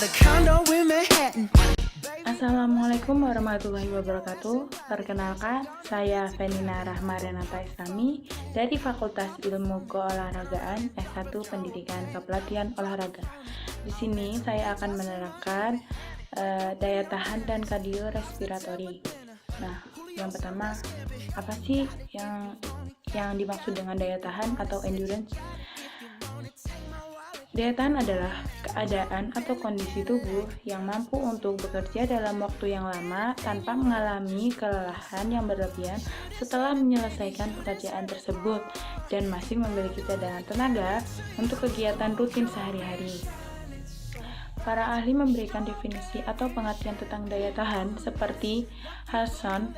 a condo in Manhattan. Assalamualaikum warahmatullahi wabarakatuh. Perkenalkan, saya Fenina Rahma Renata Islami dari Fakultas Ilmu Keolahragaan S1 Pendidikan Kepelatihan Olahraga. Di sini saya akan menerangkan daya tahan dan kardiorespiratori. Nah, yang pertama, apa sih yang dimaksud dengan daya tahan atau endurance? Daya tahan adalah keadaan atau kondisi tubuh yang mampu untuk bekerja dalam waktu yang lama tanpa mengalami kelelahan yang berlebihan setelah menyelesaikan pekerjaan tersebut dan masih memiliki cadangan tenaga untuk kegiatan rutin sehari-hari. Para ahli memberikan definisi atau pengertian tentang daya tahan seperti Harrison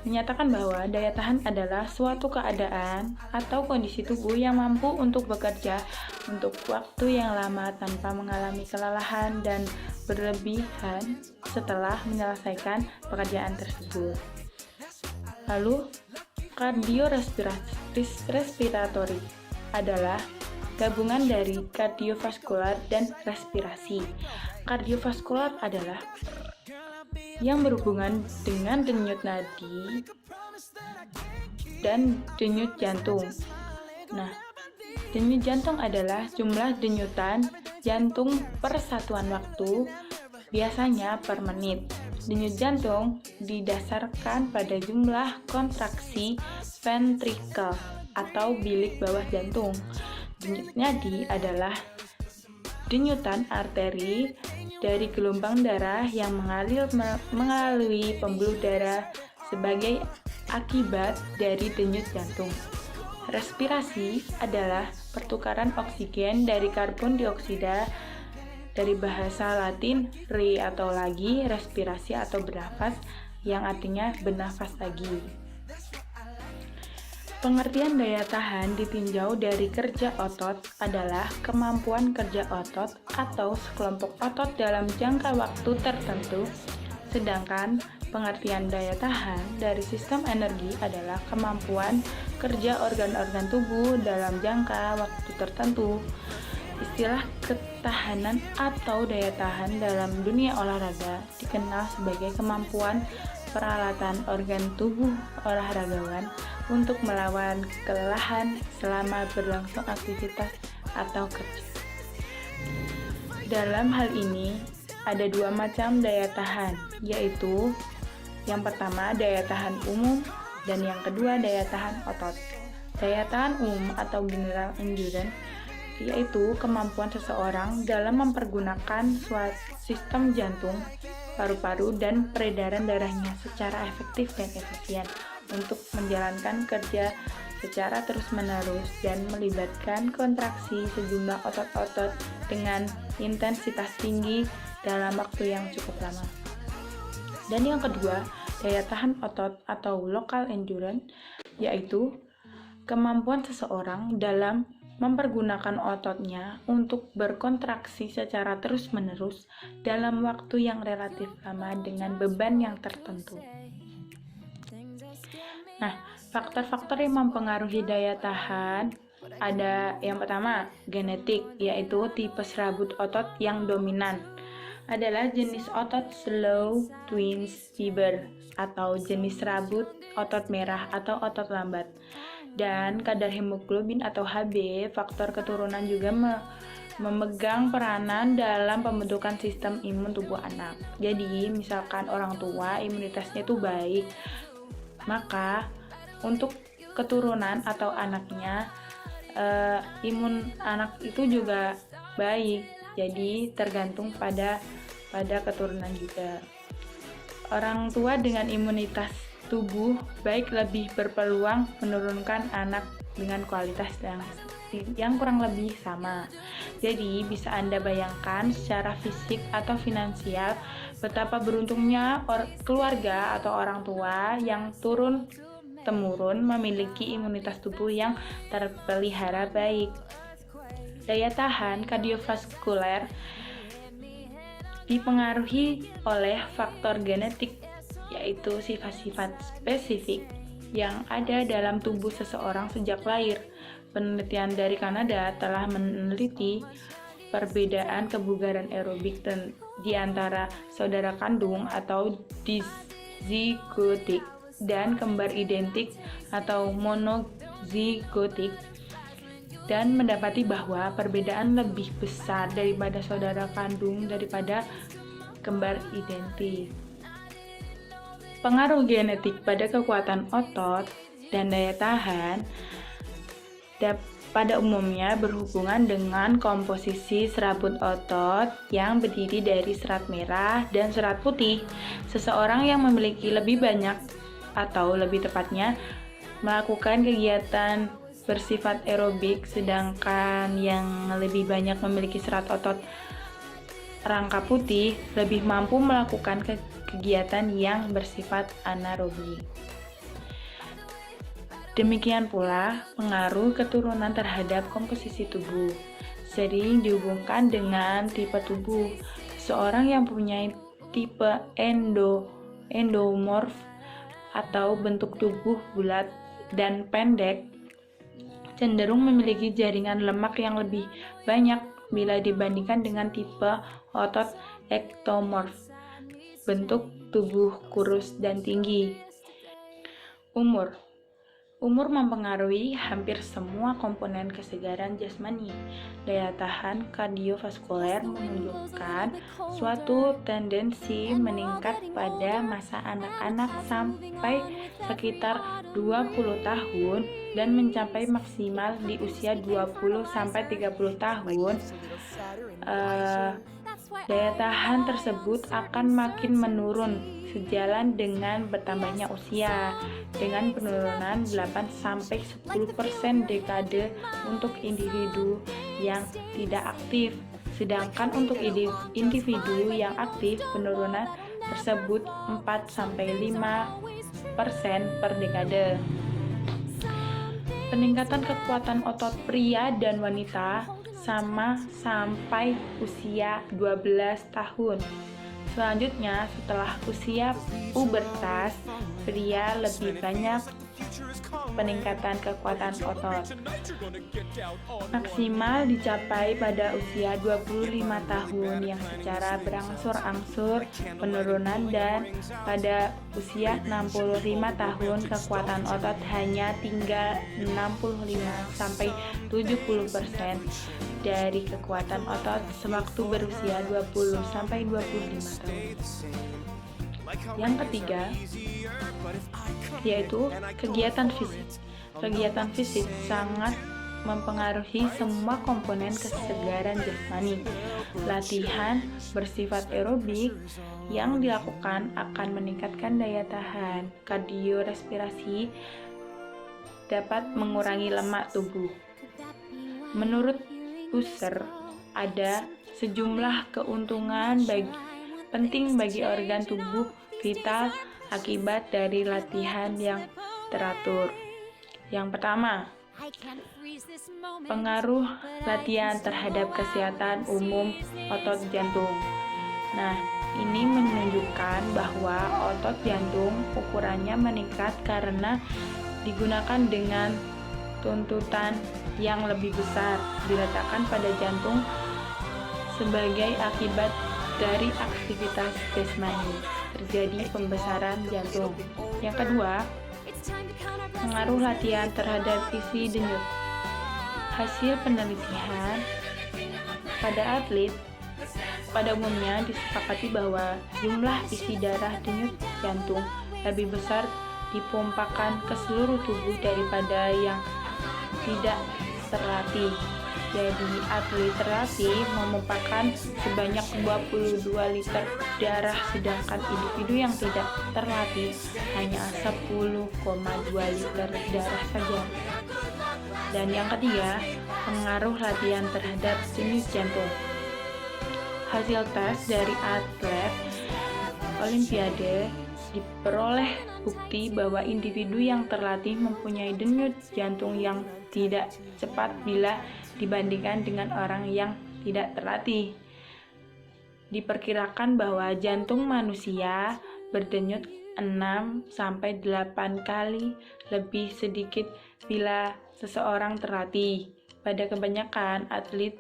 menyatakan bahwa daya tahan adalah suatu keadaan atau kondisi tubuh yang mampu untuk bekerja untuk waktu yang lama tanpa mengalami kelelahan dan berlebihan setelah menyelesaikan pekerjaan tersebut. Lalu, kardiorespiratori adalah gabungan dari kardiovaskular dan respirasi. Kardiovaskular adalah yang berhubungan dengan denyut nadi dan denyut jantung. Nah, denyut jantung adalah jumlah denyutan jantung per satuan waktu, biasanya per menit. Denyut jantung didasarkan pada jumlah kontraksi ventrikel atau bilik bawah jantung. Denyut nadi adalah denyutan arteri dari gelombang darah yang mengalir melalui pembuluh darah sebagai akibat dari denyut jantung. Respirasi adalah pertukaran oksigen dari karbon dioksida dari bahasa Latin re atau lagi, respirasi atau bernafas yang artinya bernafas lagi. Pengertian daya tahan ditinjau dari kerja otot adalah kemampuan kerja otot atau sekelompok otot dalam jangka waktu tertentu, sedangkan pengertian daya tahan dari sistem energi adalah kemampuan kerja organ-organ tubuh dalam jangka waktu tertentu. Istilah ketahanan atau daya tahan dalam dunia olahraga dikenal sebagai kemampuan peralatan organ tubuh olahragawan untuk melawan kelelahan selama berlangsung aktivitas atau kerja. Dalam hal ini, ada dua macam daya tahan, yaitu yang pertama daya tahan umum dan yang kedua daya tahan otot. Daya tahan umum atau general endurance yaitu kemampuan seseorang dalam mempergunakan sistem jantung, paru-paru, dan peredaran darahnya secara efektif dan efisien untuk menjalankan kerja secara terus-menerus dan melibatkan kontraksi sejumlah otot-otot dengan intensitas tinggi dalam waktu yang cukup lama. Dan yang kedua, daya tahan otot atau local endurance, yaitu kemampuan seseorang dalam mempergunakan ototnya untuk berkontraksi secara terus-menerus dalam waktu yang relatif lama dengan beban yang tertentu. Nah, faktor-faktor yang mempengaruhi daya tahan ada yang pertama, genetik, yaitu tipe serabut otot yang dominan adalah jenis otot slow twins fiber atau jenis serabut otot merah atau otot lambat. Dan kadar hemoglobin atau Hb, faktor keturunan juga memegang peranan dalam pembentukan sistem imun tubuh anak. Jadi, misalkan orang tua imunitasnya itu baik, maka untuk keturunan atau anaknya imun anak itu juga baik. Jadi tergantung pada keturunan juga. Orang tua dengan imunitas tubuh baik lebih berpeluang menurunkan anak dengan kualitas yang kurang lebih sama. Jadi bisa Anda bayangkan secara fisik atau finansial betapa beruntungnya keluarga atau orang tua yang turun-temurun memiliki imunitas tubuh yang terpelihara baik. Daya tahan kardiovaskuler dipengaruhi oleh faktor genetik, yaitu sifat-sifat spesifik yang ada dalam tubuh seseorang sejak lahir. Penelitian dari Kanada telah meneliti perbedaan kebugaran aerobik di antara saudara kandung atau dizigotik dan kembar identik atau monozigotik, dan mendapati bahwa perbedaan lebih besar daripada saudara kandung daripada kembar identik. Pengaruh genetik pada kekuatan otot dan daya tahan pada umumnya berhubungan dengan komposisi serabut otot yang berdiri dari serat merah dan serat putih. Seseorang yang memiliki lebih banyak atau lebih tepatnya melakukan kegiatan bersifat aerobik, sedangkan yang lebih banyak memiliki serat otot rangka putih lebih mampu melakukan kegiatan yang bersifat anaerobik. Demikian pula, pengaruh keturunan terhadap komposisi tubuh sering dihubungkan dengan tipe tubuh. Seseorang yang mempunyai tipe endomorf atau bentuk tubuh bulat dan pendek cenderung memiliki jaringan lemak yang lebih banyak bila dibandingkan dengan tipe otot ektomorf, bentuk tubuh kurus dan tinggi. Umur mempengaruhi hampir semua komponen kesegaran jasmani. Daya tahan kardiovaskuler menunjukkan suatu tendensi meningkat pada masa anak-anak sampai sekitar 20 tahun dan mencapai maksimal di usia 20-30 tahun. Daya tahan tersebut akan makin menurun sejalan dengan bertambahnya usia, dengan penurunan 8-10% dekade untuk individu yang tidak aktif, sedangkan untuk individu yang aktif penurunan tersebut 4-5% per dekade. Peningkatan kekuatan otot pria dan wanita sama sampai usia 12 tahun. Selanjutnya, setelah usia pubertas, pria lebih banyak peningkatan kekuatan otot. Maksimal dicapai pada usia 25 tahun yang secara berangsur-angsur penurunan, dan pada usia 65 tahun kekuatan otot hanya tinggal 65-70% dari kekuatan otot sewaktu berusia 20-25 tahun. Yang ketiga, yaitu kegiatan fisik. Kegiatan fisik sangat mempengaruhi semua komponen kesegaran jasmani. Latihan bersifat aerobik yang dilakukan akan meningkatkan daya tahan kardiorespirasi, dapat mengurangi lemak tubuh. Menurut Husserl, ada sejumlah keuntungan penting bagi organ tubuh vital akibat dari latihan yang teratur. Yang pertama, pengaruh latihan terhadap kesehatan umum otot jantung. Nah, ini menunjukkan bahwa otot jantung ukurannya meningkat karena digunakan dengan tuntutan yang lebih besar diletakkan pada jantung sebagai akibat dari aktivitas jasmani, terjadi pembesaran jantung. Yang kedua, pengaruh latihan terhadap isi denyut. Hasil penelitian pada atlet pada umumnya disepakati bahwa jumlah isi darah denyut jantung lebih besar dipompakan ke seluruh tubuh daripada yang tidak terlatih. Jadi, atlet terlatih memompakan sebanyak 22 liter darah, sedangkan individu yang tidak terlatih hanya 10,2 liter darah saja. Dan yang ketiga, pengaruh latihan terhadap denyut jantung. Hasil tes dari atlet Olimpiade diperoleh bukti bahwa individu yang terlatih mempunyai denyut jantung yang tidak cepat bila dibandingkan dengan orang yang tidak terlatih. Diperkirakan bahwa jantung manusia berdenyut 6-8 kali lebih sedikit bila seseorang terlatih. Pada kebanyakan atlet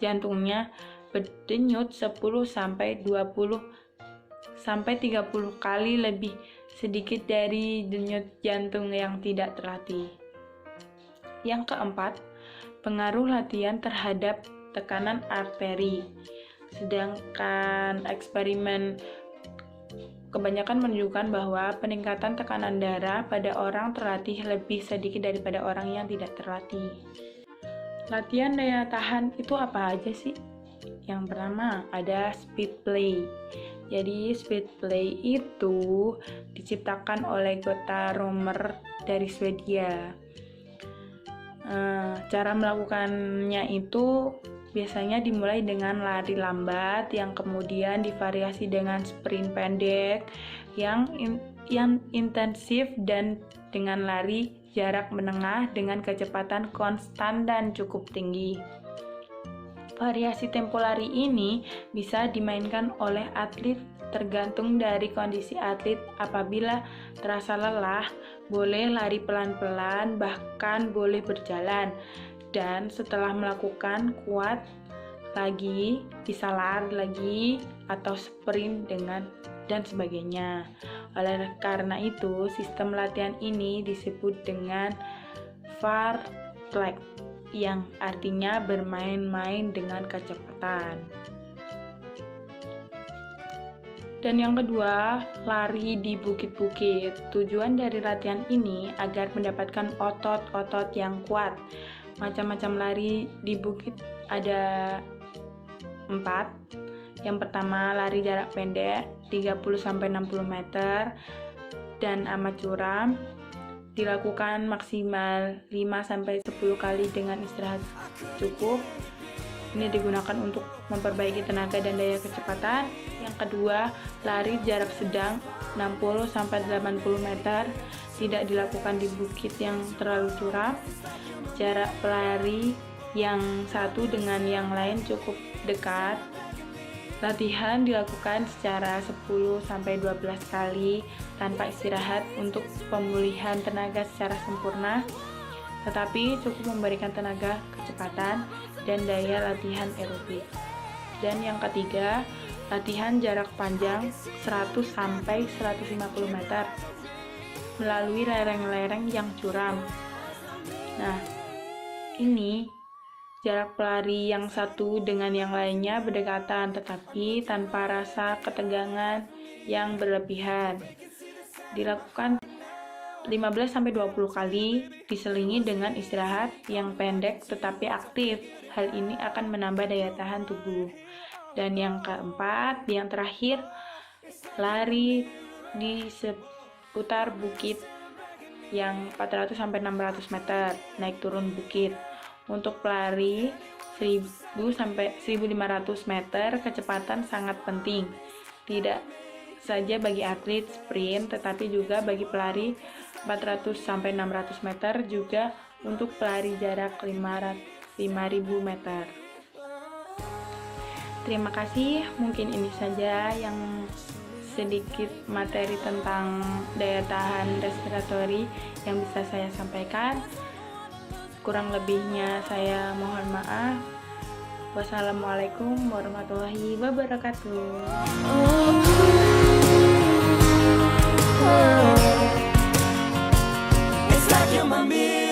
jantungnya berdenyut 10 sampai 20 sampai 30 kali lebih sedikit dari denyut jantung yang tidak terlatih. Yang keempat, pengaruh latihan terhadap tekanan arteri. Sedangkan eksperimen kebanyakan menunjukkan bahwa peningkatan tekanan darah pada orang terlatih lebih sedikit daripada orang yang tidak terlatih. Latihan daya tahan itu apa aja sih? Yang pertama ada speed play. Jadi speed play itu diciptakan oleh Gotthard Römer dari Swedia. Cara melakukannya itu biasanya dimulai dengan lari lambat yang kemudian divariasi dengan sprint pendek yang intensif dan dengan lari jarak menengah dengan kecepatan konstan dan cukup tinggi. Variasi tempo lari ini bisa dimainkan oleh atlet tergantung dari kondisi atlet. Apabila terasa lelah, boleh lari pelan-pelan, bahkan boleh berjalan. Dan setelah melakukan kuat lagi, bisa lari lagi atau sprint dan sebagainya. Oleh karena itu, sistem latihan ini disebut dengan fartlek, yang artinya bermain-main dengan kecepatan. Dan yang kedua, lari di bukit-bukit. Tujuan dari latihan ini agar mendapatkan otot-otot yang kuat. Macam-macam lari di bukit ada 4. Yang pertama, lari jarak pendek 30-60 meter dan amat curam. Dilakukan maksimal 5-10 kali dengan istirahat cukup. Ini digunakan untuk memperbaiki tenaga dan daya kecepatan. Yang kedua, lari jarak sedang 60-80 meter, tidak dilakukan di bukit yang terlalu curam. Jarak pelari yang satu dengan yang lain cukup dekat. Latihan dilakukan secara 10-12 kali tanpa istirahat untuk pemulihan tenaga secara sempurna, tetapi cukup memberikan tenaga, kecepatan, dan daya latihan aerobik. Dan yang ketiga, latihan jarak panjang 100-150 meter melalui lereng-lereng yang curam. Nah, ini jarak pelari yang satu dengan yang lainnya berdekatan, tetapi tanpa rasa ketegangan yang berlebihan. Dilakukan 15-20 kali, diselingi dengan istirahat yang pendek tetapi aktif. Hal ini akan menambah daya tahan tubuh. Dan yang keempat, yang terakhir, lari di seputar bukit yang 400-600 meter, naik turun bukit. Untuk pelari 1000-1500 meter, kecepatan sangat penting. Tidak saja bagi atlet sprint, tetapi juga bagi pelari 400-600 meter, juga untuk pelari jarak 5.000 meter. Terima kasih, mungkin ini saja yang sedikit materi tentang daya tahan respiratori yang bisa saya sampaikan. Kurang lebihnya saya mohon maaf. Wassalamualaikum warahmatullahi wabarakatuh. It's like you're my mirror.